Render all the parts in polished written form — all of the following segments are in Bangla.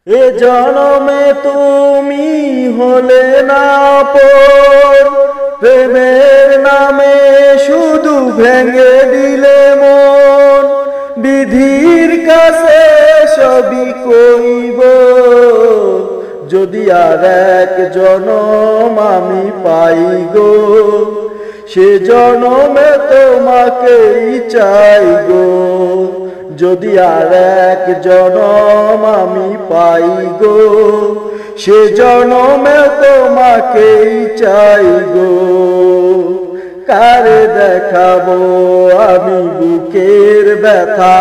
এ জনমে তুমি হলে না আপন, প্রেমের নামে শুধু ভেঙে দিলে মন। বিধির কাছে সবই কইব, যদি আর এক জনম আমি পাই গো, সে জনমে তোমাকেই চাই গো। যদি আর এক জনম আমি পাই গো, সে জনমে তোমাকেই চাই গো। কারে দেখাবো আমি বুকের ব্যথা,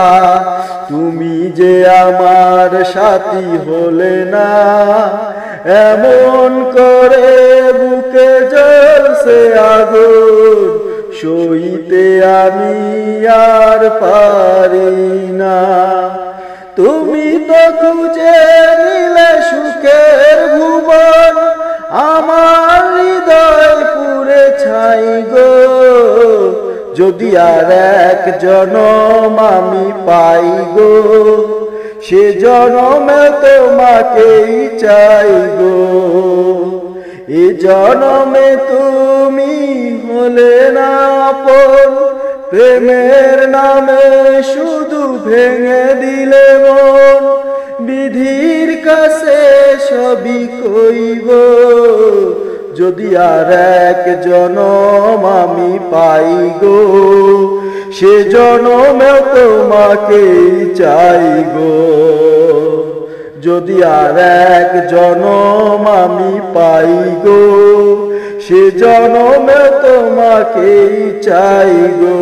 তুমি যে আমার সাথী হলে না। এমন করে বুকে জ্বলছে আগুন, সইতে আমি আর পারি না। তুমি তো খুঁজে নিলে সুখের ভুবন, আমার হৃদয় পুরে ছাই গো। যদি আর এক জনম আমি পাই গো, সে জনমে তোমাকেই চাই গো। এ জনমে তুমি হলে না আপন, প্রেমের নামে শুধু ভেঙে দিলে মন। বিধির কাছে সবই কইব, যদি আর এক জনম আমি পাই গো, সে জনমেও তোমাকেই চাই গো। যদি আর এক জনম আমি পাই গো, সে জনমেও তোমাকেই চাই গো।